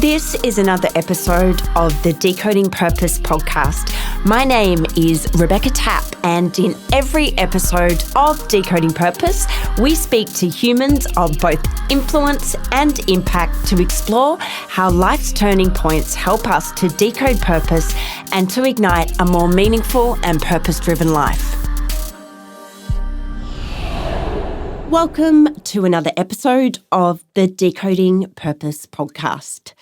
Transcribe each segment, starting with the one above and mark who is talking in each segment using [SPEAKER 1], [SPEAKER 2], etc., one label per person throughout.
[SPEAKER 1] This is another episode of the Decoding Purpose podcast. My name is Rebecca Tapp, and in every episode of Decoding Purpose, we speak to humans of both influence and impact to explore how life's turning points help us to decode purpose and to ignite a more meaningful and purpose-driven life. Welcome to another episode of the Decoding Purpose podcast.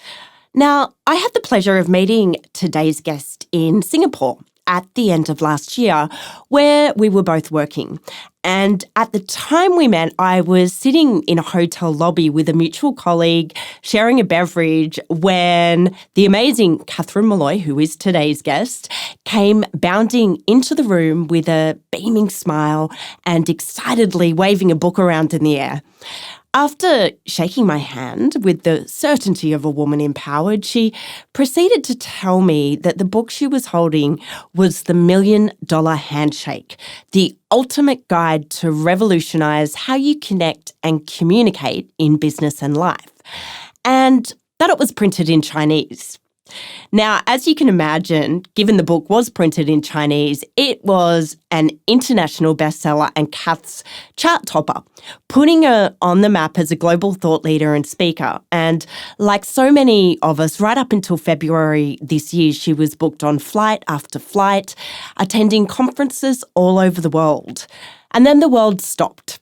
[SPEAKER 1] Now, I had the pleasure of meeting today's guest in Singapore at the end of last year, where we were both working. And at the time we met, I was sitting in a hotel lobby with a mutual colleague, sharing a beverage, when the amazing Catherine Molloy, who is today's guest, came bounding into the room with a beaming smile and excitedly waving a book around in the air. After shaking my hand with the certainty of a woman empowered, she proceeded to tell me that the book she was holding was The $1 Million Handshake, the ultimate guide to revolutionize how you connect and communicate in business and life, and that it was printed in Chinese. Now, as you can imagine, given the book was printed in Chinese, it was an international bestseller and Kath's chart topper, putting her on the map as a global thought leader and speaker. And like so many of us, right up until February this year, she was booked on flight after flight, attending conferences all over the world. And then the world stopped.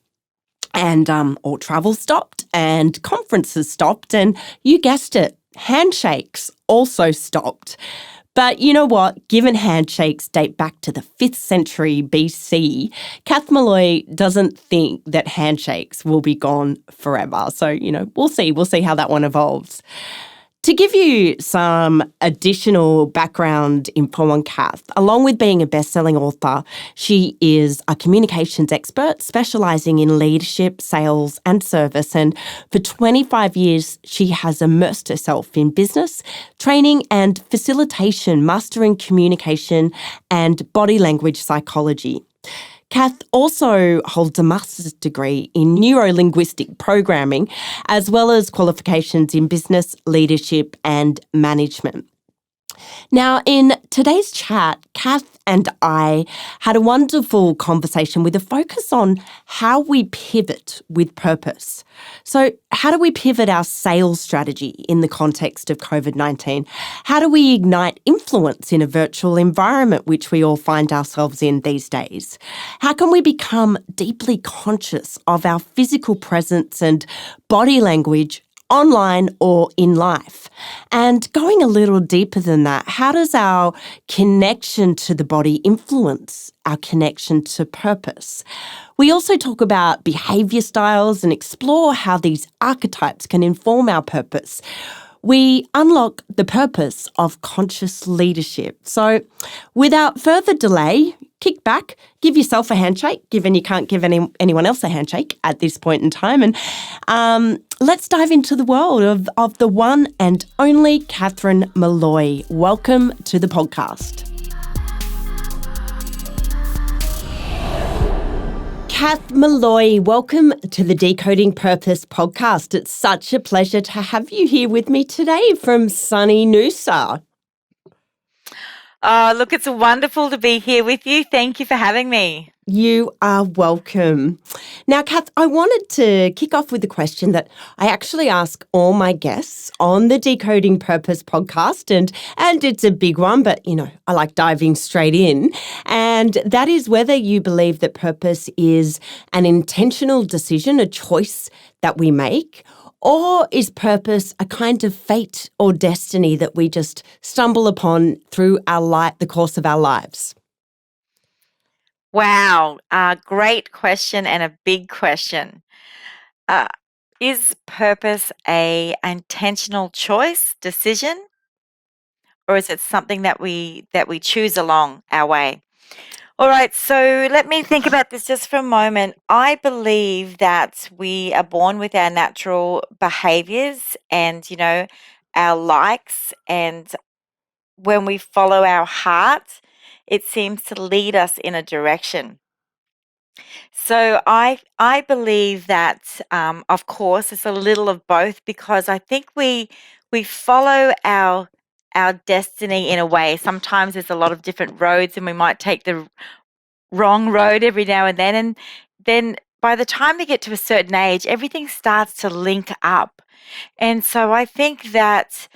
[SPEAKER 1] And all travel stopped and conferences stopped. And you guessed it, handshakes also stopped. But you know what? Given handshakes date back to the 5th century BC, Kath Molloy doesn't think that handshakes will be gone forever. So, we'll see. We'll see how that one evolves. To give you some additional background info on Kath, along with being a best-selling author, she is a communications expert specialising in leadership, sales and service. And for 25 years, she has immersed herself in business, training and facilitation, mastering communication and body language psychology. Kath also holds a master's degree in neuro-linguistic programming, as well as qualifications in business, leadership and management. Now, in today's chat, Kath and I had a wonderful conversation with a focus on how we pivot with purpose. So how do we pivot our sales strategy in the context of COVID-19? How do we ignite influence in a virtual environment, which we all find ourselves in these days? How can we become deeply conscious of our physical presence and body language online or in life? And going a little deeper than that, how does our connection to the body influence our connection to purpose? We also talk about behaviour styles and explore how these archetypes can inform our purpose. We unlock the purpose of conscious leadership. So without further delay, kick back, give yourself a handshake, given you can't give anyone else a handshake at this point in time. And let's dive into the world of the one and only Catherine Molloy. Welcome to the podcast. Kath Molloy, welcome to the Decoding Purpose podcast. It's such a pleasure to have you here with me today from sunny Noosa.
[SPEAKER 2] Oh, look, it's wonderful to be here with you. Thank you for having me.
[SPEAKER 1] You are welcome. Now, Kath, I wanted to kick off with a question that I actually ask all my guests on the Decoding Purpose podcast, and it's a big one, but, I like diving straight in, and that is whether you believe that purpose is an intentional decision, a choice that we make, or is purpose a kind of fate or destiny that we just stumble upon through the course of our lives?
[SPEAKER 2] Wow, great question and a big question. Is purpose an intentional choice, decision, or is it something that we choose along our way? All right, so let me think about this just for a moment. I believe that we are born with our natural behaviors and, our likes, and when we follow our heart, it seems to lead us in a direction. So I believe that, of course, it's a little of both, because I think we we follow our destiny in a way. Sometimes there's a lot of different roads, and we might take the wrong road every now and then. And then by the time we get to a certain age, everything starts to link up. And so I think that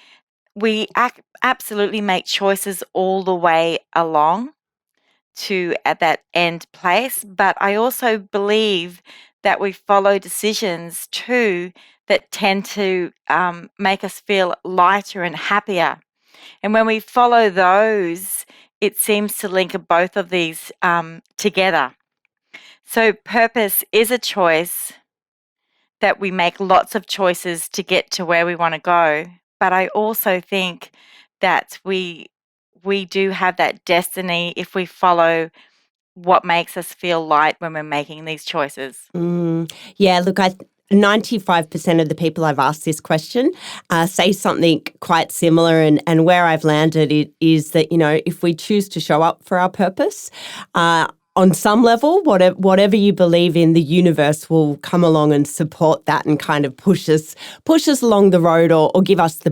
[SPEAKER 2] we absolutely make choices all the way along to at that end place. But I also believe that we follow decisions too that tend to make us feel lighter and happier. And when we follow those, it seems to link both of these together. So purpose is a choice that we make lots of choices to get to where we want to go. But I also think that we do have that destiny if we follow what makes us feel light when we're making these choices.
[SPEAKER 1] Yeah, look, 95% of the people I've asked this question say something quite similar, and where I've landed is that, if we choose to show up for our purpose, on some level, whatever you believe in, the universe will come along and support that and kind of push us along the road, or give us the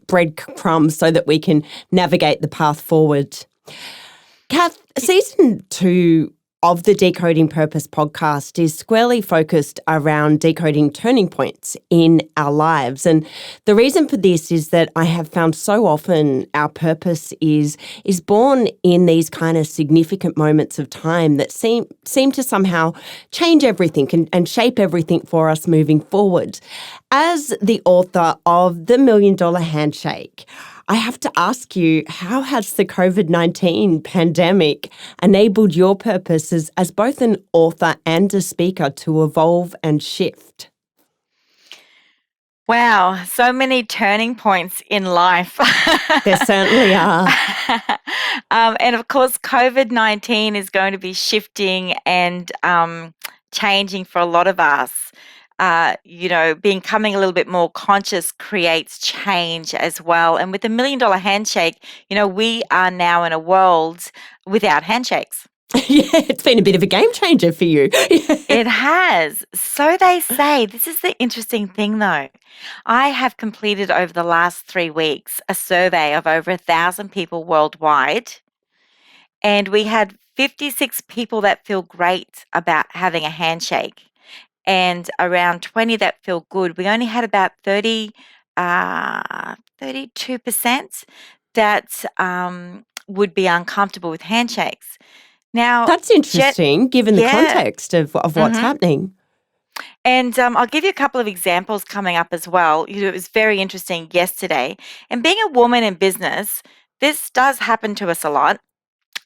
[SPEAKER 1] breadcrumbs so that we can navigate the path forward. Kath, season 2 of the Decoding Purpose podcast is squarely focused around decoding turning points in our lives. And the reason for this is that I have found so often our purpose is born in these kind of significant moments of time that seem to somehow change everything and shape everything for us moving forward. As the author of The $1 Million Handshake, I have to ask you, how has the COVID-19 pandemic enabled your purpose as both an author and a speaker to evolve and shift?
[SPEAKER 2] Wow, so many turning points in life.
[SPEAKER 1] There certainly are.
[SPEAKER 2] And of course, COVID-19 is going to be shifting and changing for a lot of us. Becoming a little bit more conscious creates change as well. And with the $1 Million Handshake, we are now in a world without handshakes.
[SPEAKER 1] Yeah, it's been a bit of a game changer for you.
[SPEAKER 2] It has. So they say. This is the interesting thing, though. I have completed over the last 3 weeks a survey of over 1,000 people worldwide, and we had 56 people that feel great about having a handshake, and around 20 that feel good. We only had about 32% that would be uncomfortable with handshakes. Now,
[SPEAKER 1] That's interesting, given the
[SPEAKER 2] yeah.
[SPEAKER 1] context of what's happening.
[SPEAKER 2] And I'll give you a couple of examples coming up as well. It was very interesting yesterday. And being a woman in business, this does happen to us a lot.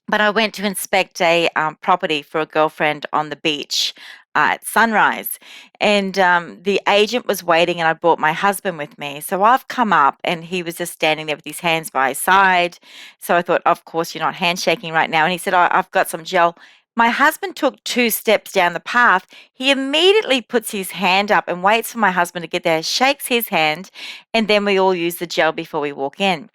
[SPEAKER 2] But I went to inspect a property for a girlfriend on the beach at sunrise. And the agent was waiting, and I brought my husband with me. So I've come up, and he was just standing there with his hands by his side. So I thought, of course, you're not handshaking right now. And he said, I've got some gel. My husband took 2 steps down the path. He immediately puts his hand up and waits for my husband to get there, shakes his hand, and then we all use the gel before we walk in.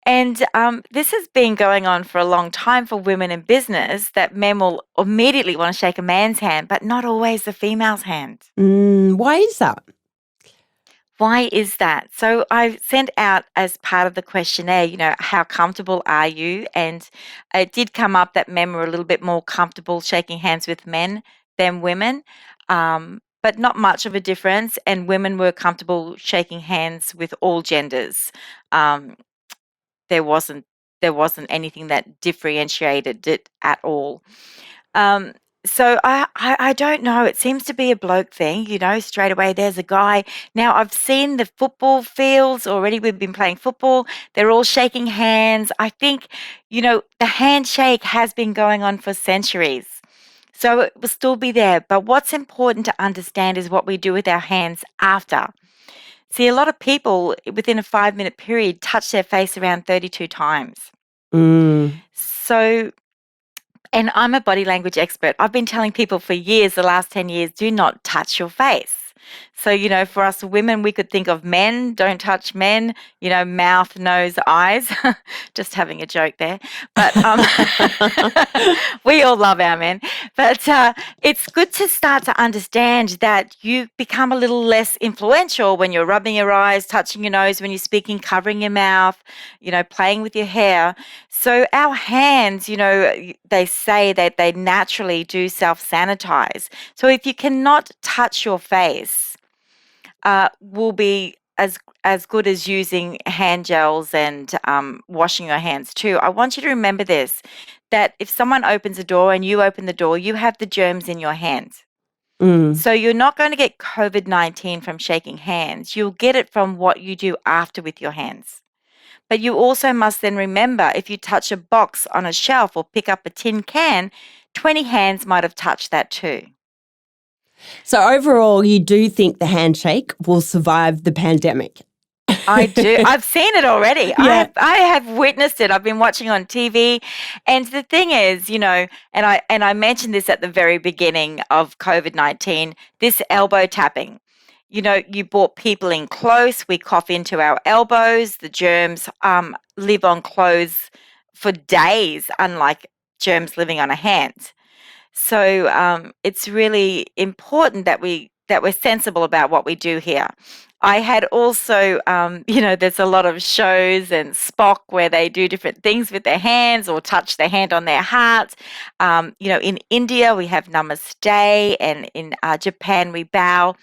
[SPEAKER 2] And this has been going on for a long time for women in business, that men will immediately want to shake a man's hand, but not always the female's hand.
[SPEAKER 1] Why is that?
[SPEAKER 2] Why is that? So I sent out, as part of the questionnaire, how comfortable are you? And it did come up that men were a little bit more comfortable shaking hands with men than women, but not much of a difference. And women were comfortable shaking hands with all genders. There wasn't anything that differentiated it at all. So I don't know. It seems to be a bloke thing, straight away there's a guy. Now, I've seen the football fields already. We've been playing football. They're all shaking hands. I think, the handshake has been going on for centuries. So it will still be there. But what's important to understand is what we do with our hands after. See, a lot of people within a 5-minute period touch their face around 32 times. So, and I'm a body language expert. I've been telling people for years, the last 10 years, do not touch your face. So, for us women, we could think of men, don't touch men, mouth, nose, eyes. Just having a joke there. But we all love our men. But it's good to start to understand that you become a little less influential when you're rubbing your eyes, touching your nose when you're speaking, covering your mouth, playing with your hair. So our hands, they say that they naturally do self-sanitize. So if you cannot touch your face, will be as good as using hand gels and washing your hands too. I want you to remember this, that if someone opens a door and you open the door, you have the germs in your hands. So you're not going to get COVID-19 from shaking hands. You'll get it from what you do after with your hands. But you also must then remember, if you touch a box on a shelf or pick up a tin can, 20 hands might have touched that too.
[SPEAKER 1] So overall, you do think the handshake will survive the pandemic?
[SPEAKER 2] I do. I've seen it already.
[SPEAKER 1] Yeah.
[SPEAKER 2] I have witnessed it. I've been watching on TV. And the thing is, and I mentioned this at the very beginning of COVID-19, this elbow tapping. You brought people in close. We cough into our elbows. The germs live on clothes for days, unlike germs living on a hand. So it's really important that we're sensible about what we do here. I had also, there's a lot of shows and Spock where they do different things with their hands or touch their hand on their heart. In India we have Namaste, and in Japan we bow.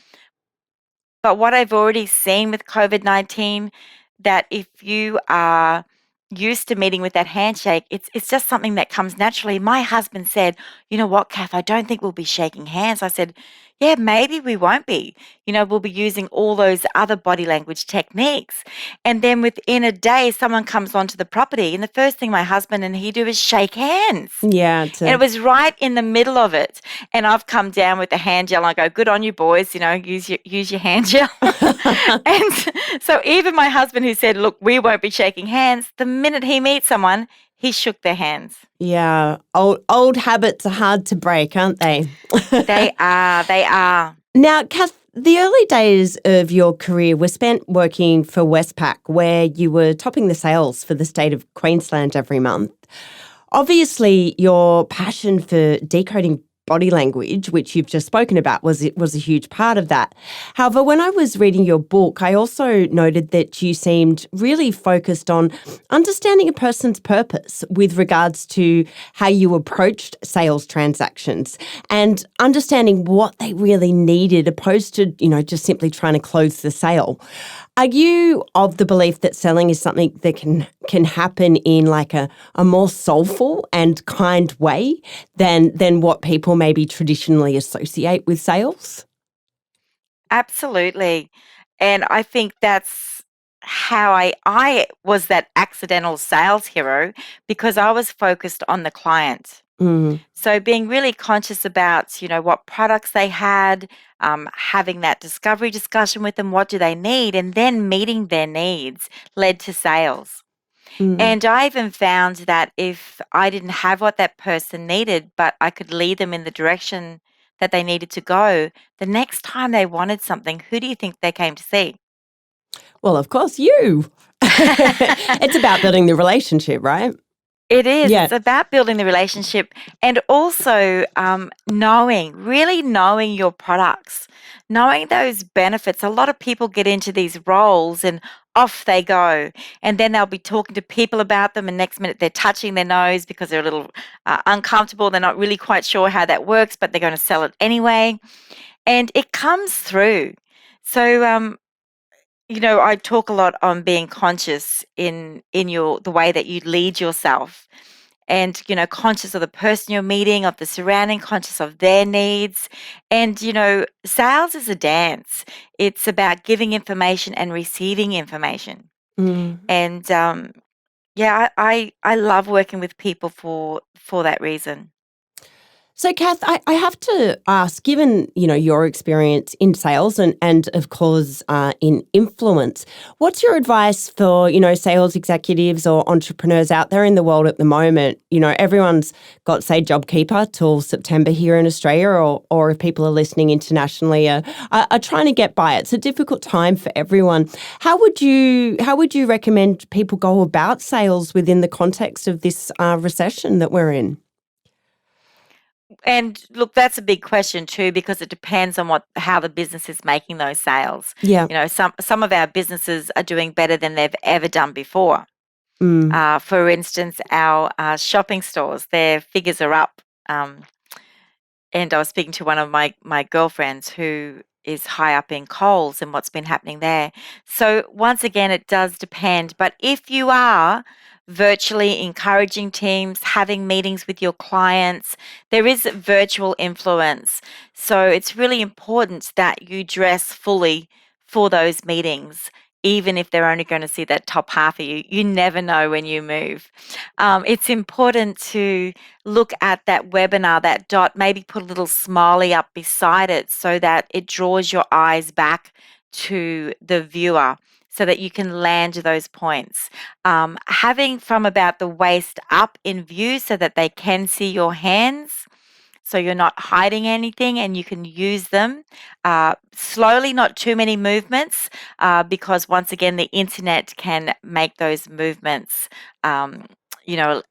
[SPEAKER 2] But what I've already seen with COVID-19, that if you are used to meeting with that handshake, it's just something that comes naturally. My husband said, "You know what, Kath, I don't think we'll be shaking hands." I said, "Yeah, maybe we won't be. We'll be using all those other body language techniques." And then within a day, someone comes onto the property, and the first thing my husband and he do is shake hands.
[SPEAKER 1] Yeah.
[SPEAKER 2] And it was right in the middle of it. And I've come down with the hand gel and I go, "Good on you boys, use your hand gel." And so even my husband, who said, "Look, we won't be shaking hands," the minute he meets someone, he shook their hands.
[SPEAKER 1] Yeah. Old habits are hard to break, aren't they?
[SPEAKER 2] They are.
[SPEAKER 1] Now, Kath, the early days of your career were spent working for Westpac, where you were topping the sales for the state of Queensland every month. Obviously, your passion for decoding body language, which you've just spoken about, was a huge part of that. However, when I was reading your book, I also noted that you seemed really focused on understanding a person's purpose with regards to how you approached sales transactions and understanding what they really needed, opposed to, just simply trying to close the sale. Are you of the belief that selling is something that can happen in like a more soulful and kind way than what people maybe traditionally associate with sales?
[SPEAKER 2] Absolutely. And I think that's how I was that accidental sales hero, because I was focused on the client. So being really conscious about, what products they had, having that discovery discussion with them, what do they need, and then meeting their needs led to sales. And I even found that if I didn't have what that person needed, but I could lead them in the direction that they needed to go, the next time they wanted something, who do you think they came to see?
[SPEAKER 1] Well, of course, you. It's about building the relationship, right?
[SPEAKER 2] It is.
[SPEAKER 1] Yeah.
[SPEAKER 2] It's about building the relationship, and also really knowing your products, knowing those benefits. A lot of people get into these roles and off they go. And then they'll be talking to people about them, and next minute they're touching their nose because they're a little uncomfortable. They're not really quite sure how that works, but they're going to sell it anyway. And it comes through. So, I talk a lot on being conscious in the way that you lead yourself, and conscious of the person you're meeting, of the surrounding, conscious of their needs. And sales is a dance. It's about giving information and receiving information. And yeah, I love working with people for that reason.
[SPEAKER 1] So, Kath, I have to ask, given your experience in sales and of course in influence, what's your advice for sales executives or entrepreneurs out there in the world at the moment? Everyone's got, say, JobKeeper till September here in Australia, or if people are listening internationally, are trying to get by. It's a difficult time for everyone. How would you recommend people go about sales within the context of this recession that we're in?
[SPEAKER 2] And look, that's a big question too, because it depends on how the business is making those sales.
[SPEAKER 1] Yeah.
[SPEAKER 2] Some of our businesses are doing better than they've ever done before. For instance, our shopping stores, their figures are up. And I was speaking to one of my girlfriends who is high up in Coles and what's been happening there. So once again, it does depend. But if you are virtually encouraging teams, having meetings with your clients, there is virtual influence. So it's really important that you dress fully for those meetings, even if they're only going to see that top half of you. You never know when you move. It's important to look at that webinar, that dot, maybe put a little smiley up beside it so that it draws your eyes back to the viewer so that you can land those points. Having from about the waist up in view so that they can see your hands, so you're not hiding anything and you can use them slowly, not too many movements, because once again, the internet can make those movements a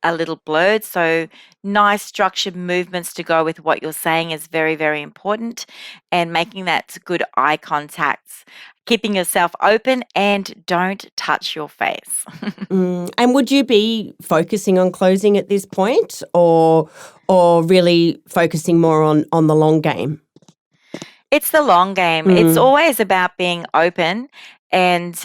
[SPEAKER 2] little blurred. So nice structured movements to go with what you're saying is very, very important, and making that good eye contacts, keeping yourself open, and don't touch your face.
[SPEAKER 1] And would you be focusing on closing at this point, or really focusing more on the long game?
[SPEAKER 2] It's the long game. It's always about being open, and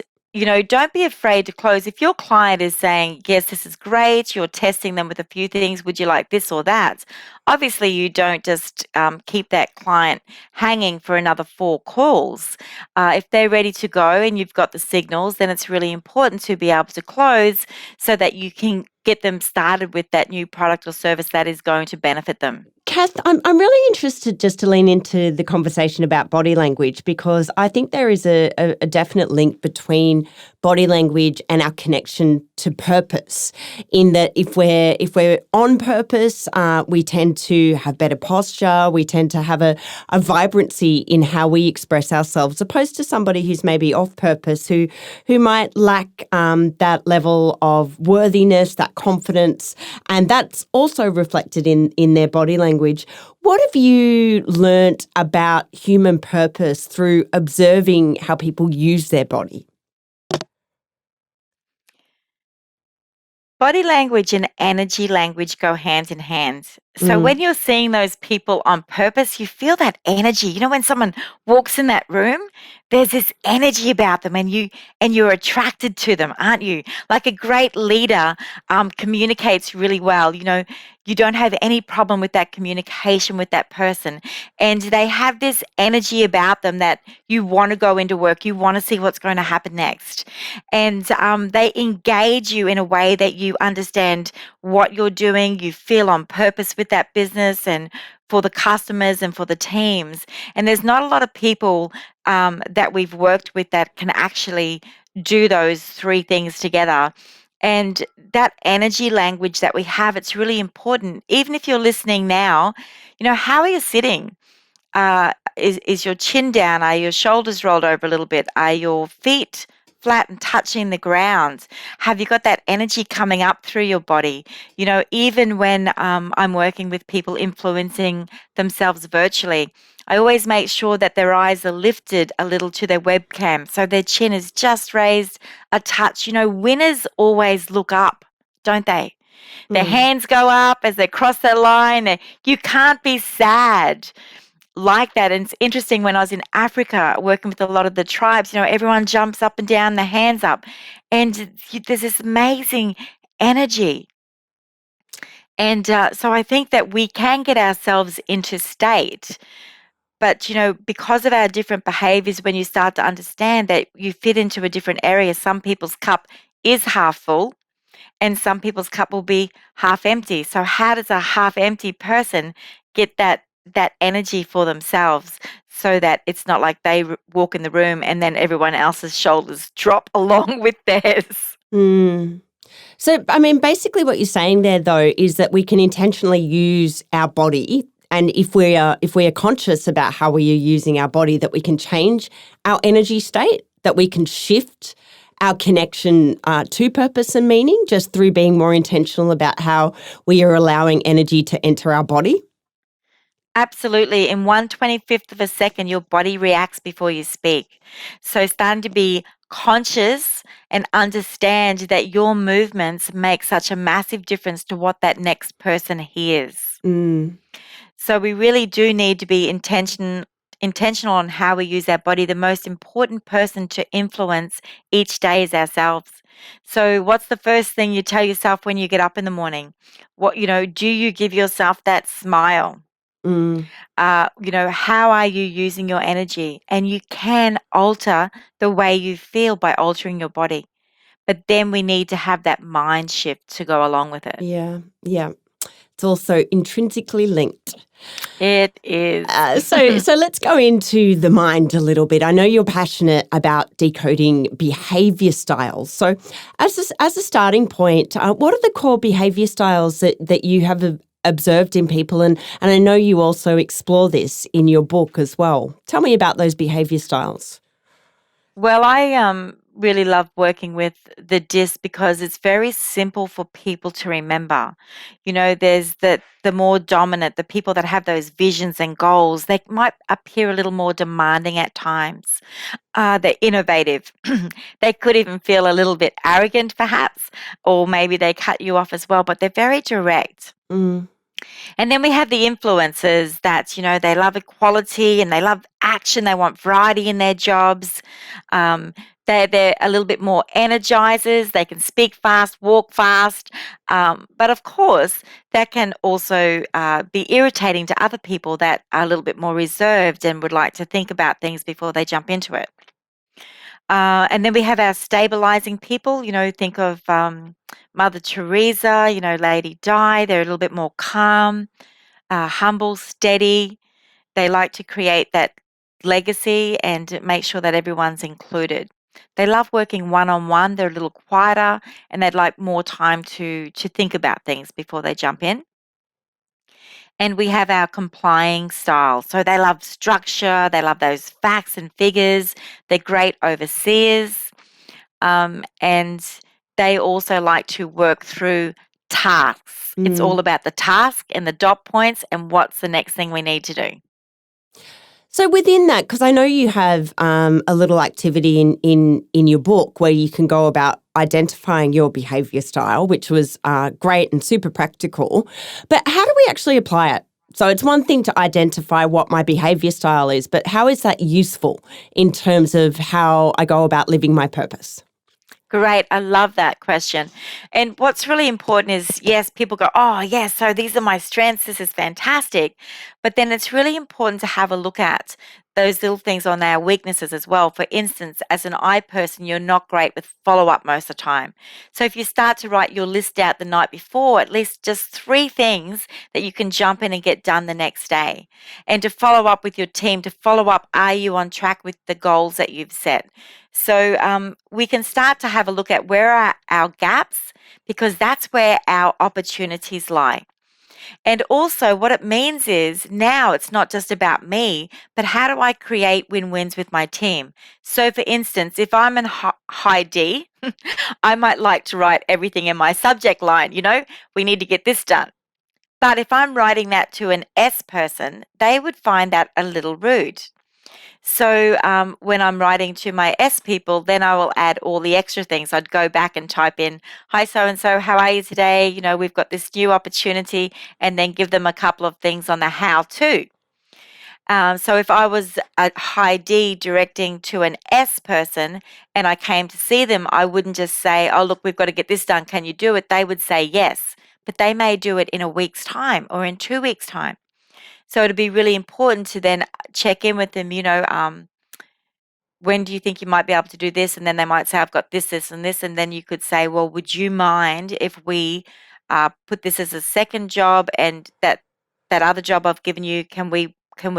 [SPEAKER 2] don't be afraid to close. If your client is saying, yes, this is great, you're testing them with a few things, would you like this or that? Obviously, you don't just keep that client hanging for another 4 calls. If they're ready to go and you've got the signals, then it's really important to be able to close so that you can get them started with that new product or service that is going to benefit them.
[SPEAKER 1] Kath, I'm really interested just to lean into the conversation about body language, because I think there is a definite link between body language and our connection to purpose, in that if we're on purpose, we tend to have better posture, we tend to have a vibrancy in how we express ourselves, opposed to somebody who's maybe off purpose, who might lack that level of worthiness, that confidence, and that's also reflected in their body language. What have you learnt about human purpose through observing how people use their body?
[SPEAKER 2] Body language and energy language go hand in hand. So when you're seeing those people on purpose, you feel that energy. When someone walks in that room, there's this energy about them, and you're attracted to them, aren't you? Like a great leader communicates really well. You don't have any problem with that communication with that person, and they have this energy about them that you want to go into work, you want to see what's going to happen next, and they engage you in a way that you understand what you're doing, you feel on purpose with that business and for the customers and for the teams. And there's not a lot of people that we've worked with that can actually do those 3 things together. And that energy language that we have, it's really important. Even if you're listening now, how are you sitting? Is your chin down? Are your shoulders rolled over a little bit? Are your feet flat and touching the ground? Have you got that energy coming up through your body? Even when I'm working with people influencing themselves virtually, I always make sure that their eyes are lifted a little to their webcam, so their chin is just raised a touch. Winners always look up, don't they? Their hands go up as they cross that line. You can't be sad like that. And it's interesting, when I was in Africa working with a lot of the tribes, everyone jumps up and down, the hands up, and there's this amazing energy. And so I think that we can get ourselves into state, but because of our different behaviors, when you start to understand that you fit into a different area, some people's cup is half full and some people's cup will be half empty. So how does a half empty person get that energy for themselves, so that it's not like they walk in the room and then everyone else's shoulders drop along with theirs.
[SPEAKER 1] Mm. So, I mean, basically what you're saying there, though, is that we can intentionally use our body, and if we are conscious about how we are using our body, that we can change our energy state, that we can shift our connection to purpose and meaning just through being more intentional about how we are allowing energy to enter our body.
[SPEAKER 2] Absolutely. In 1/25th of a second, your body reacts before you speak. So starting to be conscious and understand that your movements make such a massive difference to what that next person hears.
[SPEAKER 1] Mm.
[SPEAKER 2] So we really do need to be intentional on how we use our body. The most important person to influence each day is ourselves. So what's the first thing you tell yourself when you get up in the morning? Do you give yourself that smile?
[SPEAKER 1] Mm.
[SPEAKER 2] How are you using your energy? And you can alter the way you feel by altering your body. But then we need to have that mind shift to go along with it.
[SPEAKER 1] Yeah, yeah. It's also intrinsically linked.
[SPEAKER 2] It is.
[SPEAKER 1] So let's go into the mind a little bit. I know you're passionate about decoding behavior styles. So as a starting point, what are the core behavior styles that you have observed in people? And I know you also explore this in your book as well. Tell me about those behavior styles.
[SPEAKER 2] Well, I really love working with the DISC because it's very simple for people to remember. There's the more dominant, the people that have those visions and goals, they might appear a little more demanding at times. They're innovative. They could even feel a little bit arrogant, perhaps, or maybe they cut you off as well, but they're very direct.
[SPEAKER 1] Mm.
[SPEAKER 2] And then we have the influencers that, they love equality and they love action. They want variety in their jobs. They're a little bit more energizers. They can speak fast, walk fast. But of course, that can also be irritating to other people that are a little bit more reserved and would like to think about things before they jump into it. And then we have our stabilizing people, think of Mother Teresa, Lady Di. They're a little bit more calm, humble, steady. They like to create that legacy and make sure that everyone's included. They love working one-on-one. They're a little quieter and they'd like more time to think about things before they jump in. And we have our complying style. So they love structure, they love those facts and figures. They're great overseers. And they also like to work through tasks. It's all about the task and the dot points and what's the next thing we need to do.
[SPEAKER 1] So within that, because I know you have a little activity in your book where you can go about identifying your behaviour style, which was great and super practical. But how do we actually apply it? So it's one thing to identify what my behaviour style is, but how is that useful in terms of how I go about living my purpose?
[SPEAKER 2] Great. I love that question. And what's really important is, yes, people go, oh, yes, so these are my strengths. This is fantastic. But then it's really important to have a look at those little things on our weaknesses as well. For instance, as an I person, you're not great with follow up most of the time. So if you start to write your list out the night before, at least just 3 things that you can jump in and get done the next day. And to follow up with your team, to follow up, are you on track with the goals that you've set? So we can start to have a look at where are our gaps, because that's where our opportunities lie. And also, what it means is now it's not just about me, but how do I create win-wins with my team? So, for instance, if I'm in high D, I might like to write everything in my subject line, we need to get this done. But if I'm writing that to an S person, they would find that a little rude. So when I'm writing to my S people, then I will add all the extra things. I'd go back and type in, hi, so-and-so, how are you today? We've got this new opportunity, and then give them a couple of things on the how to. So if I was a high D directing to an S person and I came to see them, I wouldn't just say, oh, look, we've got to get this done. Can you do it? They would say yes, but they may do it in a week's time or in 2 weeks' time. So it'd be really important to then check in with them, when do you think you might be able to do this? And then they might say, I've got this, this, and this. And then you could say, well, would you mind if we put this as a second job, and that that other job I've given you, can we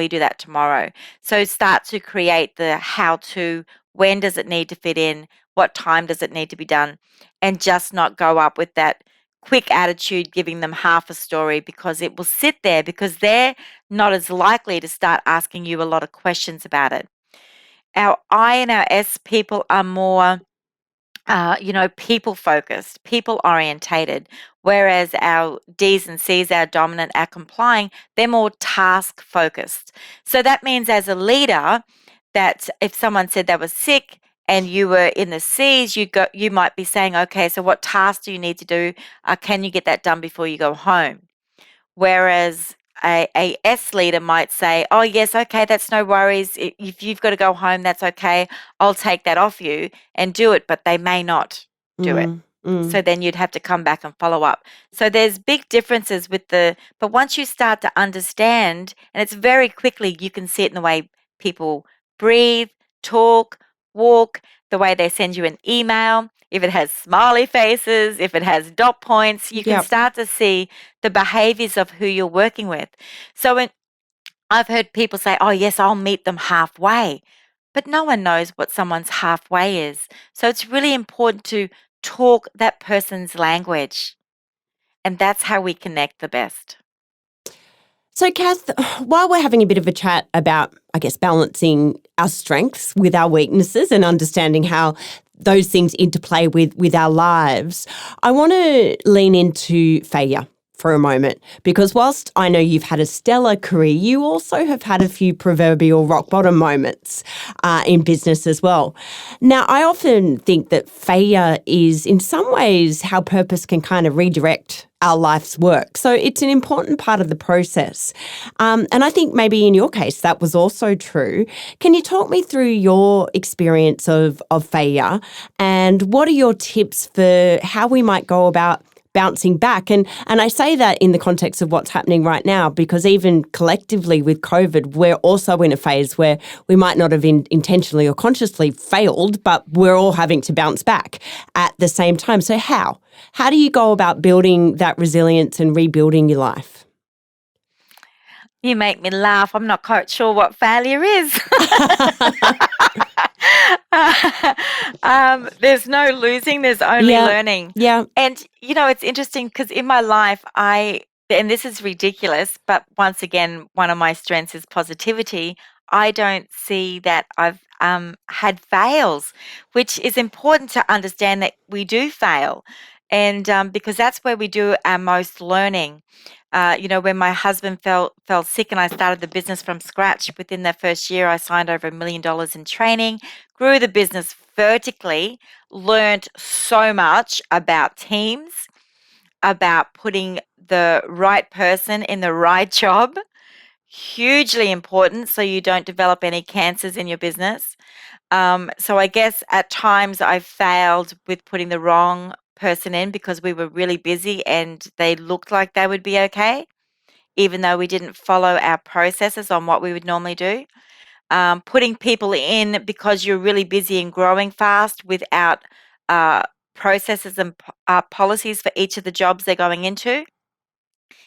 [SPEAKER 2] do that tomorrow? So start to create the how to, when does it need to fit in, what time does it need to be done, and just not go up with that quick attitude, giving them half a story, because it will sit there, because they're not as likely to start asking you a lot of questions about it. Our I and our S people are more people focused, people orientated, whereas our D's and C's, our dominant, our complying, they're more task focused. So that means as a leader, that if someone said they were sick and you were in the C's, you might be saying, okay, so what task do you need to do? Can you get that done before you go home? Whereas a S leader might say, oh, yes, okay, that's no worries. If you've got to go home, that's okay. I'll take that off you and do it, but they may not do it. So then you'd have to come back and follow up. So there's big differences but once you start to understand, and it's very quickly, you can see it in the way people breathe, talk, walk, the way they send you an email. If it has smiley faces, if it has dot points, you can start to see the behaviors of who you're working with. So I've heard people say, oh, yes, I'll meet them halfway. But no one knows what someone's halfway is. So it's really important to talk that person's language. And that's how we connect the best.
[SPEAKER 1] So, Kath, while we're having a bit of a chat about, I guess, balancing our strengths with our weaknesses and understanding how those things interplay with our lives, I want to lean into failure for a moment, because whilst I know you've had a stellar career, you also have had a few proverbial rock bottom moments in business as well. Now, I often think that failure is in some ways how purpose can kind of redirect our life's work. So it's an important part of the process. And I think maybe in your case, that was also true. Can you talk me through your experience of failure, and what are your tips for how we might go about bouncing back? And I say that in the context of what's happening right now, because even collectively with COVID, we're also in a phase where we might not have intentionally or consciously failed, but we're all having to bounce back at the same time. So how? How do you go about building that resilience and rebuilding your life?
[SPEAKER 2] You make me laugh. I'm not quite sure what failure is. There's no losing, there's only learning.
[SPEAKER 1] Yeah.
[SPEAKER 2] And, it's interesting because in my life, and this is ridiculous, but once again, one of my strengths is positivity. I don't see that I've had fails, which is important to understand that we do fail. And because that's where we do our most learning. When my husband fell sick and I started the business from scratch, within that first year, I signed over $1 million in training, grew the business vertically, learned so much about teams, about putting the right person in the right job, hugely important so you don't develop any cancers in your business. So I guess at times I failed with putting the wrong person in because we were really busy and they looked like they would be okay, even though we didn't follow our processes on what we would normally do. Putting people in because you're really busy and growing fast without processes and policies for each of the jobs they're going into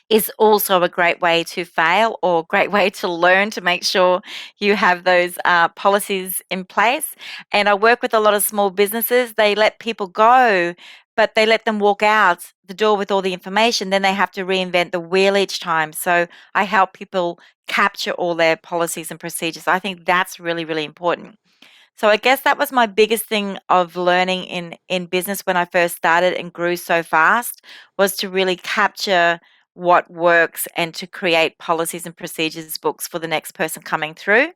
[SPEAKER 2] is also a great way to fail, or a great way to learn to make sure you have those policies in place. And I work with a lot of small businesses. They let people go, but they let them walk out the door with all the information. Then they have to reinvent the wheel each time. So I help people capture all their policies and procedures. I think that's really, really important. So I guess that was my biggest thing of learning in business when I first started and grew so fast, was to really capture what works and to create policies and procedures books for the next person coming through,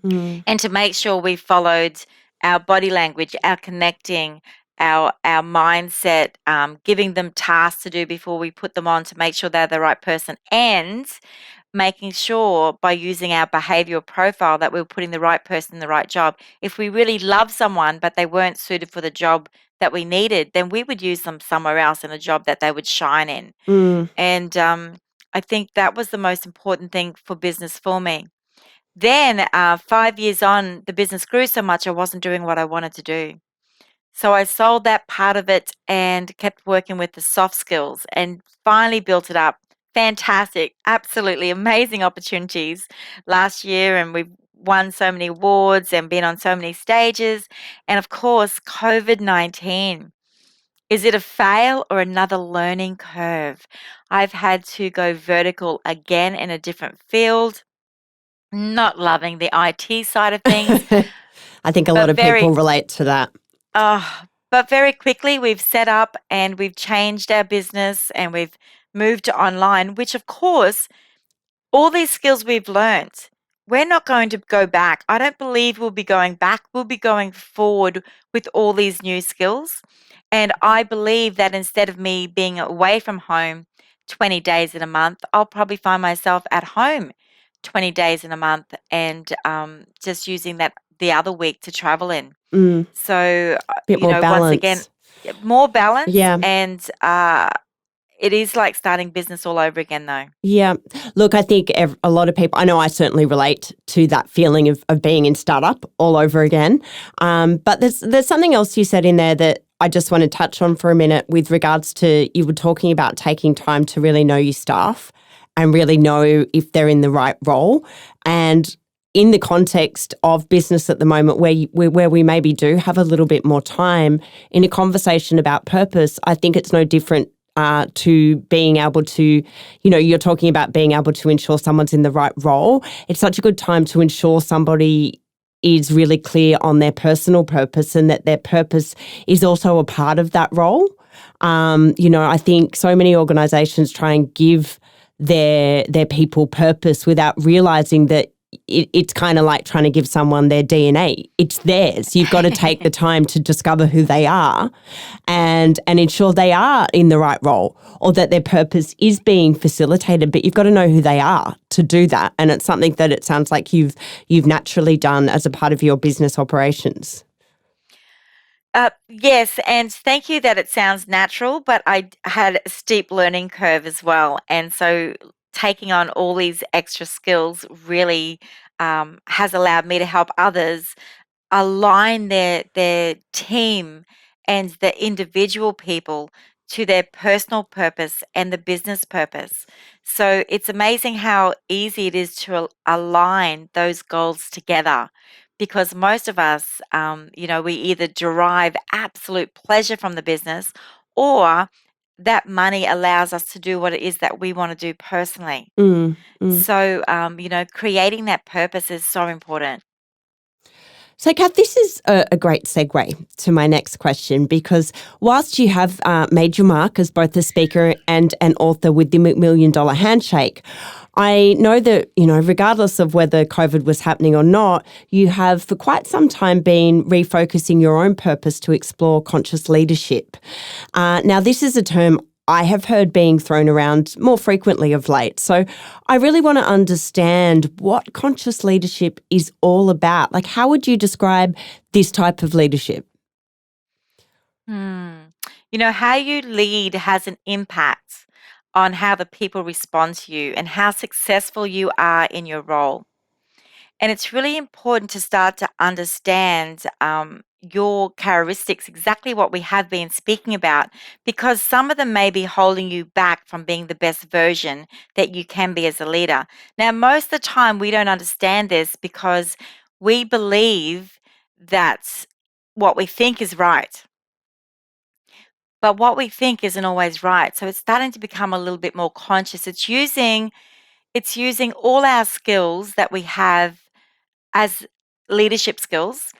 [SPEAKER 2] and to make sure we followed our body language, our connecting, our mindset, giving them tasks to do before we put them on to make sure they're the right person, and making sure by using our behavioral profile that we're putting the right person in the right job. If we really love someone but they weren't suited for the job that we needed, then we would use them somewhere else in a job that they would shine in. And I think that was the most important thing for business for me. Then 5 years on, the business grew so much I wasn't doing what I wanted to do. So I sold that part of it and kept working with the soft skills and finally built it up Fantastic. Absolutely amazing opportunities last year, and we've won so many awards and been on so many stages. And of course, COVID-19. Is it a fail or another learning curve? I've had to go vertical again in a different field, not loving the IT side of things,
[SPEAKER 1] I think a lot
[SPEAKER 2] but
[SPEAKER 1] of
[SPEAKER 2] very
[SPEAKER 1] people relate to that.
[SPEAKER 2] Oh, but very quickly we've set up and we've changed our business and we've moved to online, which of course, all these skills we've learnt, we're not going to go back. I don't believe we'll be going back. We'll be going forward with all these new skills. And I believe that instead of me being away from home 20 days in a month, I'll probably find myself at home 20 days in a month and just using that the other week to travel in.
[SPEAKER 1] Mm,
[SPEAKER 2] So,
[SPEAKER 1] bit more
[SPEAKER 2] once again,
[SPEAKER 1] balance.
[SPEAKER 2] more balance
[SPEAKER 1] Yeah.
[SPEAKER 2] and it is like starting business all over again, though.
[SPEAKER 1] Yeah. Look, I think a lot of people, I know I certainly relate to that feeling of being in startup all over again. But there's something else you said in there that I just want to touch on for a minute with regards to, you were talking about taking time to really know your staff and really know if they're in the right role. And in the context of business at the moment where we maybe do have a little bit more time in a conversation about purpose, I think it's no different to being able to, you're talking about being able to ensure someone's in the right role. It's such a good time to ensure somebody is really clear on their personal purpose and that their purpose is also a part of that role. I think so many organisations try and give their people purpose without realising that it's kind of like trying to give someone their DNA. It's theirs. You've got to take the time to discover who they are and ensure they are in the right role or that their purpose is being facilitated. But you've got to know who they are to do that. And it's something that it sounds like you've naturally done as a part of your business operations.
[SPEAKER 2] Yes, and thank you that it sounds natural, but I had a steep learning curve as well. And so taking on all these extra skills really has allowed me to help others align their team and the individual people to their personal purpose and the business purpose. So it's amazing how easy it is to align those goals together because most of us, we either derive absolute pleasure from the business or that money allows us to do what it is that we want to do personally.
[SPEAKER 1] Mm, mm.
[SPEAKER 2] So, creating that purpose is so important.
[SPEAKER 1] So, Kath, this is a great segue to my next question because whilst you have made your mark as both a speaker and an author with the $1 Million Handshake, I know that, regardless of whether COVID was happening or not, you have for quite some time been refocusing your own purpose to explore conscious leadership. Now, this is a term I have heard being thrown around more frequently of late. So I really want to understand what conscious leadership is all about. Like, how would you describe this type of leadership?
[SPEAKER 2] How you lead has an impact on how the people respond to you and how successful you are in your role. And it's really important to start to understand your characteristics, exactly what we have been speaking about, because some of them may be holding you back from being the best version that you can be as a leader. Now, most of the time, we don't understand this because we believe that what we think is right. But what we think isn't always right. So it's starting to become a little bit more conscious. It's using all our skills that we have as leadership skills,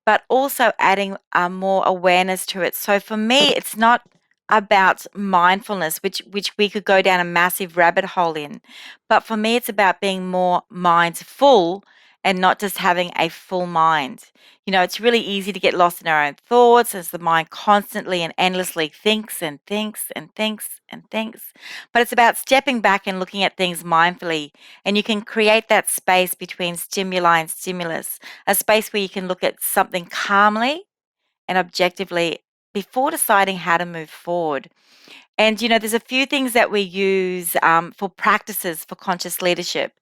[SPEAKER 2] but also adding more awareness to it. So for me, it's not about mindfulness, which we could go down a massive rabbit hole in, but for me, it's about being more mindful and not just having a full mind. It's really easy to get lost in our own thoughts as the mind constantly and endlessly thinks and thinks and thinks and thinks. But it's about stepping back and looking at things mindfully. And you can create that space between stimuli and stimulus, a space where you can look at something calmly and objectively before deciding how to move forward. And, there's a few things that we use for practices for conscious leadership.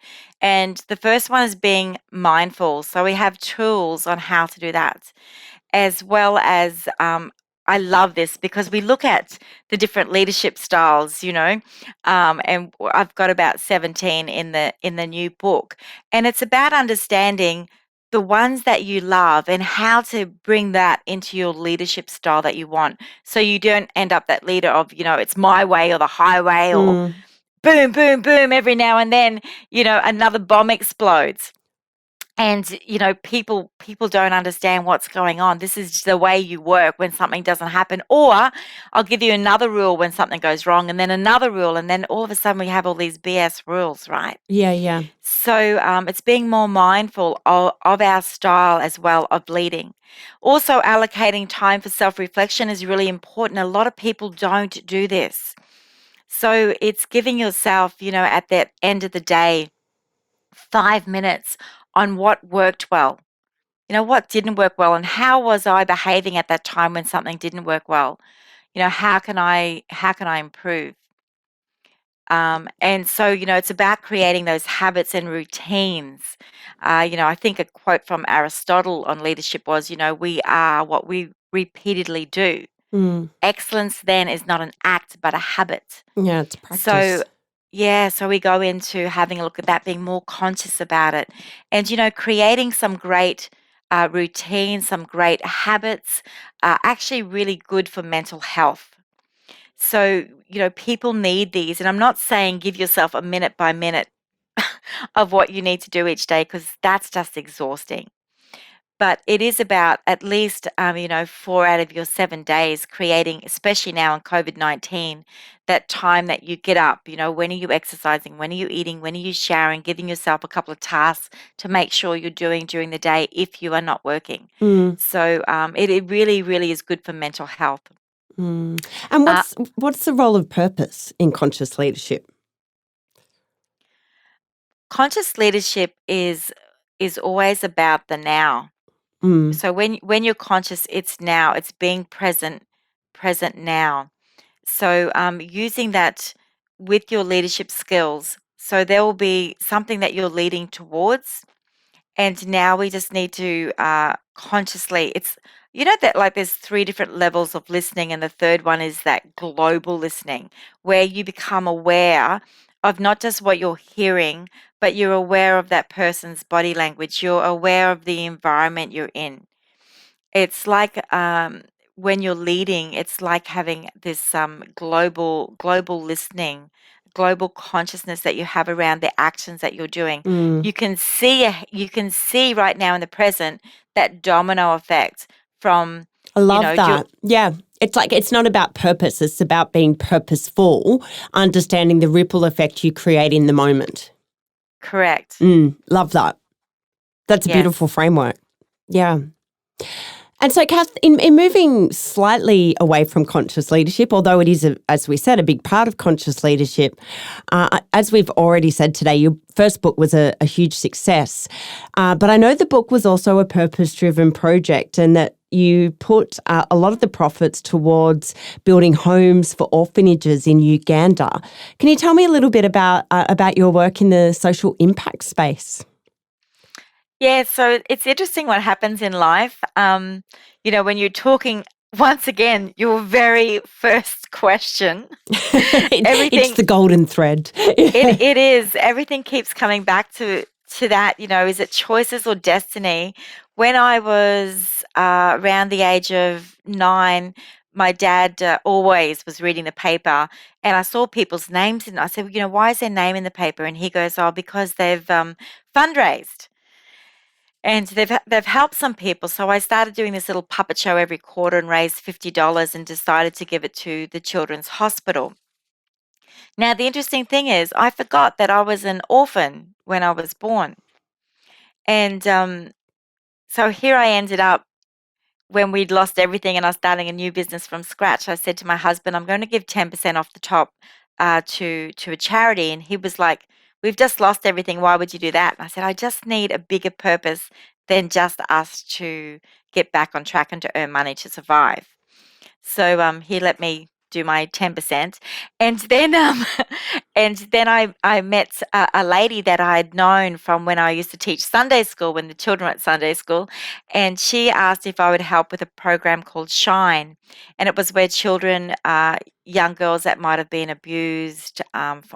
[SPEAKER 2] And the first one is being mindful. So we have tools on how to do that, as well as I love this because we look at the different leadership styles, and I've got about 17 in the new book, and it's about understanding the ones that you love and how to bring that into your leadership style that you want, so you don't end up that leader of, it's my way or the highway, or
[SPEAKER 1] Mm.
[SPEAKER 2] boom, boom, boom every now and then, another bomb explodes. And people don't understand what's going on. This is the way you work when something doesn't happen. Or I'll give you another rule when something goes wrong, and then another rule, and then all of a sudden we have all these BS rules, right?
[SPEAKER 1] Yeah, yeah.
[SPEAKER 2] So it's being more mindful of our style as well of leading. Also, allocating time for self-reflection is really important. A lot of people don't do this. So it's giving yourself, at the end of the day, 5 minutes on what worked well, what didn't work well, and how was I behaving at that time when something didn't work well. How can I improve? And so, it's about creating those habits and routines. I think a quote from Aristotle on leadership was, we are what we repeatedly do.
[SPEAKER 1] Mm.
[SPEAKER 2] Excellence then is not an act, but a habit.
[SPEAKER 1] Yeah, it's
[SPEAKER 2] So,
[SPEAKER 1] practice.
[SPEAKER 2] yeah, so we go into having a look at that, being more conscious about it, and, creating some great routines, some great habits are actually really good for mental health. So, people need these, and I'm not saying give yourself a minute by minute of what you need to do each day, because that's just exhausting. But it is about at least, 4 out of your 7 days creating, especially now in COVID-19, that time that you get up. When are you exercising? When are you eating? When are you showering? Giving yourself a couple of tasks to make sure you're doing during the day if you are not working.
[SPEAKER 1] Mm.
[SPEAKER 2] So it really, really is good for mental health.
[SPEAKER 1] Mm. And
[SPEAKER 2] Uh,
[SPEAKER 1] what's the role of purpose in conscious leadership?
[SPEAKER 2] Conscious leadership is always about the now.
[SPEAKER 1] Mm.
[SPEAKER 2] So when you're conscious, it's now. It's being present now. So using that with your leadership skills. So there will be something that you're leading towards, and now we just need to consciously. It's that, like, there's 3 different levels of listening, and the third one is that global listening, where you become aware of not just what you're hearing, but you're aware of that person's body language. You're aware of the environment you're in. It's like, when you're leading, it's like having this global listening, global consciousness that you have around the actions that you're doing.
[SPEAKER 1] Mm.
[SPEAKER 2] You can see right now in the present that domino effect from,
[SPEAKER 1] I love
[SPEAKER 2] your
[SPEAKER 1] that. Yeah. It's like it's not about purpose, it's about being purposeful, understanding the ripple effect you create in the moment.
[SPEAKER 2] correct.
[SPEAKER 1] Love that. That's a
[SPEAKER 2] Yes.
[SPEAKER 1] beautiful framework. Yeah. And so, Kath, in moving slightly away from conscious leadership, although it is, as we said, a big part of conscious leadership, as we've already said today, your first book was a huge success. But I know the book was also a purpose-driven project, and that you put a lot of the profits towards building homes for orphanages in Uganda. Can you tell me a little bit about your work in the social impact space?
[SPEAKER 2] Yeah, so it's interesting what happens in life. When you're talking, once again, your very first question,
[SPEAKER 1] It's
[SPEAKER 2] everything
[SPEAKER 1] the golden thread.
[SPEAKER 2] it is everything keeps coming back to that. Is it choices or destiny? When I was around the age of 9, my dad always was reading the paper, and I saw people's names, and I said, why is their name in the paper? And he goes, oh, because they've fundraised. And they've helped some people. So I started doing this little puppet show every quarter and raised $50 and decided to give it to the Children's Hospital. Now, the interesting thing is, I forgot that I was an orphan when I was born. And so here I ended up when we'd lost everything and I was starting a new business from scratch. I said to my husband, I'm going to give 10% off the top to a charity. And he was like, we've just lost everything. Why would you do that? And I said, I just need a bigger purpose than just us to get back on track and to earn money to survive. So he let me do my 10%. And then and then I met a lady that I had known from when I used to teach Sunday school, when the children were at Sunday school, and she asked if I would help with a program called Shine. And it was where children, young girls that might have been abused,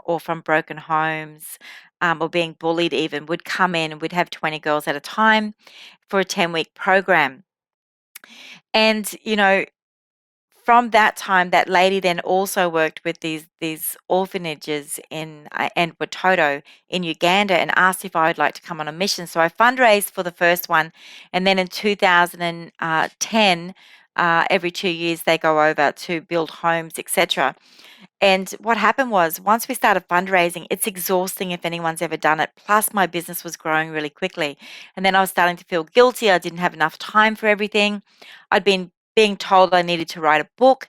[SPEAKER 2] or from broken homes, or being bullied even, would come in, and we'd have 20 girls at a time for a 10-week program. And, from that time, that lady then also worked with these orphanages in and Watoto in Uganda, and asked if I would like to come on a mission. So I fundraised for the first one, and then in 2010, every 2 years they go over to build homes, etc. And what happened was, once we started fundraising, it's exhausting if anyone's ever done it. Plus, my business was growing really quickly. And then I was starting to feel guilty. I didn't have enough time for everything. I'd been being told I needed to write a book.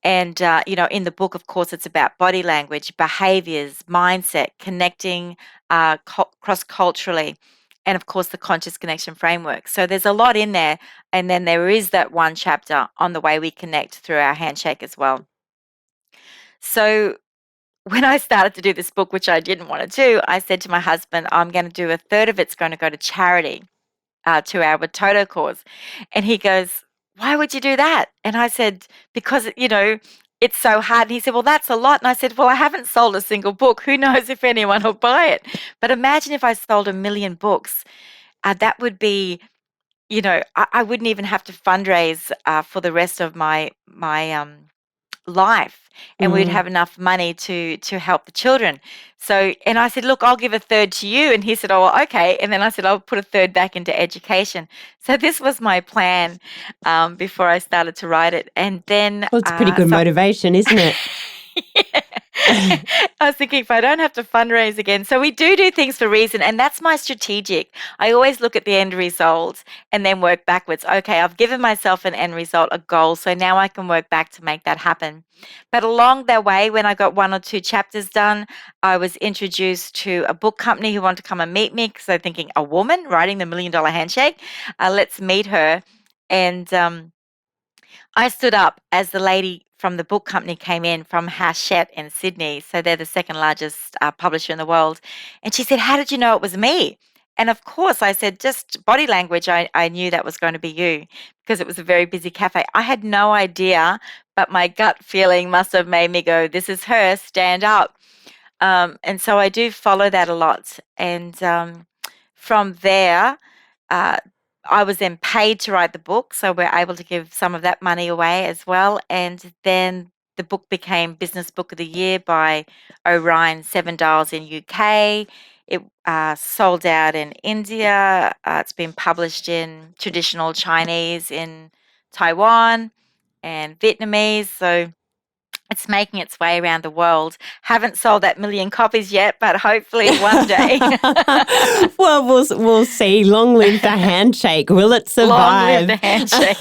[SPEAKER 2] And, in the book, of course, it's about body language, behaviors, mindset, connecting cross culturally, and, of course, the conscious connection framework. So there's a lot in there. And then there is that one chapter on the way we connect through our handshake as well. So when I started to do this book, which I didn't want to do, I said to my husband, I'm going to do a third of it's going to go to charity, to our Watoto cause. And he goes, why would you do that? And I said, because, it's so hard. And he said, well, that's a lot. And I said, well, I haven't sold a single book. Who knows if anyone will buy it? But imagine if I sold 1 million books. That would be, I wouldn't even have to fundraise for the rest of my life, and we'd
[SPEAKER 1] Mm.
[SPEAKER 2] have enough money to help the children. So, and I said, look, I'll give a third to you. And he said, oh, well, okay. And then I said, I'll put a third back into education. So this was my plan, before I started to write it. And then
[SPEAKER 1] Well, it's pretty good motivation, isn't it?
[SPEAKER 2] I was thinking, if I don't have to fundraise again. So we do things for a reason, and that's my strategic. I always look at the end result and then work backwards. Okay, I've given myself an end result, a goal, so now I can work back to make that happen. But along that way, when I got 1 or 2 chapters done, I was introduced to a book company who wanted to come and meet me, because they're thinking, a woman writing the $1 Million Handshake? Let's meet her. And I stood up as the lady from the book company came in from Hachette in Sydney. So they're the second largest publisher in the world. And she said, how did you know it was me? And of course, I said, just body language. I knew that was going to be you, because it was a very busy cafe. I had no idea, but my gut feeling must have made me go, this is her, stand up. And so I do follow that a lot. And from there, I was then paid to write the book, so we're able to give some of that money away as well. And then the book became Business Book of the Year by Orion 7 Dials in UK. It sold out in India. It's been published in traditional Chinese in Taiwan and Vietnamese. So it's making its way around the world. Haven't sold that 1 million copies yet, but hopefully one day.
[SPEAKER 1] Well, we'll see. Long live the handshake. Will it survive?
[SPEAKER 2] Long live the handshake.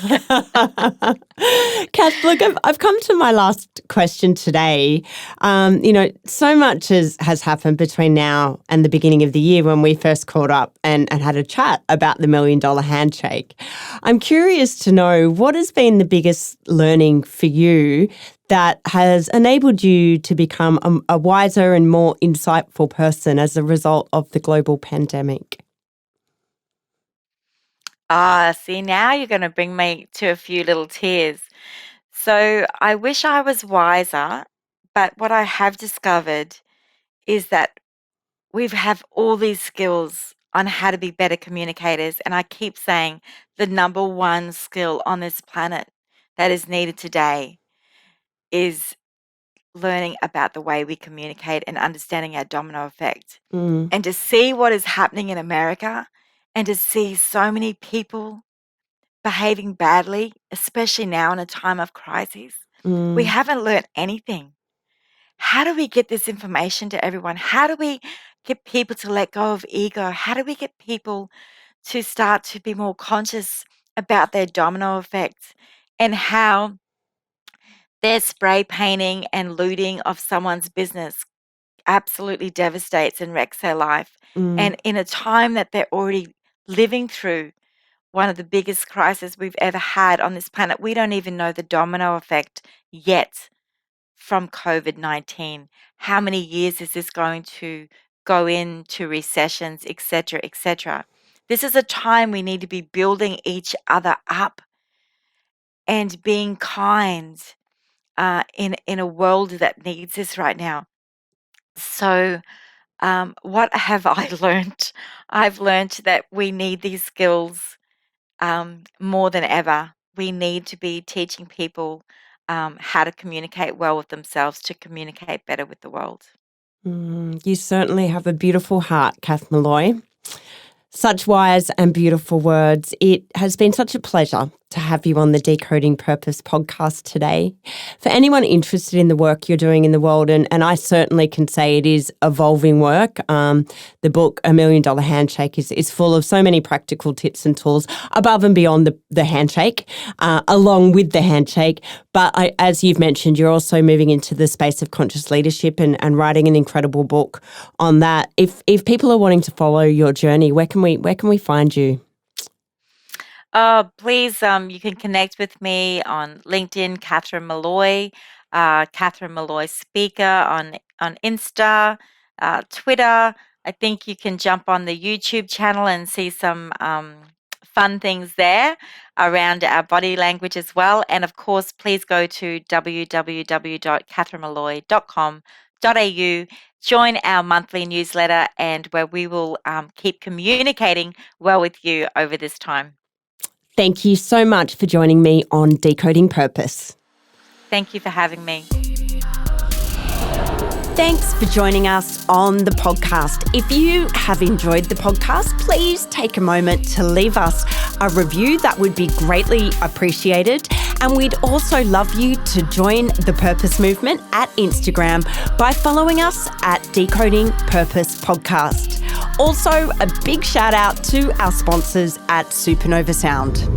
[SPEAKER 1] Kath, look, I've come to my last question today. So much has happened between now and the beginning of the year when we first caught up and had a chat about the $1 Million Handshake. I'm curious to know, what has been the biggest learning for you that has enabled you to become a wiser and more insightful person as a result of the global pandemic?
[SPEAKER 2] See, now you're going to bring me to a few little tears. So I wish I was wiser, but what I have discovered is that we have all these skills on how to be better communicators. And I keep saying the number one skill on this planet that is needed today is learning about the way we communicate and understanding our domino effect.
[SPEAKER 1] Mm,
[SPEAKER 2] And to see what is happening in America, and to see so many people behaving badly, especially now in a time of crisis, we
[SPEAKER 1] mm,
[SPEAKER 2] haven't learned anything. How do we get this information to everyone? How do we get people to let go of ego? How do we get people to start to be more conscious about their domino effect, and how their spray painting and looting of someone's business absolutely devastates and wrecks their life?
[SPEAKER 1] mm,
[SPEAKER 2] And in a time that they're already living through one of the biggest crises we've ever had on this planet, we don't even know the domino effect yet from COVID-19? How many years is this going to go into recessions, et cetera, et cetera? This is a time we need to be building each other up and being kind in a world that needs this right now. So, what have I learned? I've learned that we need these skills more than ever. We need to be teaching people how to communicate well with themselves to communicate better with the world.
[SPEAKER 1] You certainly have a beautiful heart, Kath Molloy. Such wise and beautiful words. It has been such a pleasure to have you on the Decoding Purpose podcast today. For anyone interested in the work you're doing in the world, and I certainly can say it is evolving work, the book $1 Million Handshake is full of so many practical tips and tools above and beyond the handshake, along with the handshake. But as you've mentioned, you're also moving into the space of conscious leadership and writing an incredible book on that. If people are wanting to follow your journey, where can we find you?
[SPEAKER 2] Please, you can connect with me on LinkedIn, Catherine Molloy, Catherine Molloy Speaker on Insta, Twitter. I think you can jump on the YouTube channel and see some fun things there around our body language as well. And of course, please go to www.catherinemolloy.com.au, join our monthly newsletter, and where we will keep communicating well with you over this time.
[SPEAKER 1] Thank you so much for joining me on Decoding Purpose.
[SPEAKER 2] Thank you for having me.
[SPEAKER 1] Thanks for joining us on the podcast. If you have enjoyed the podcast, please take a moment to leave us a review. That would be greatly appreciated. And we'd also love you to join the Purpose Movement at Instagram by following us at Decoding Purpose Podcast. Also, a big shout out to our sponsors at Supernova Sound.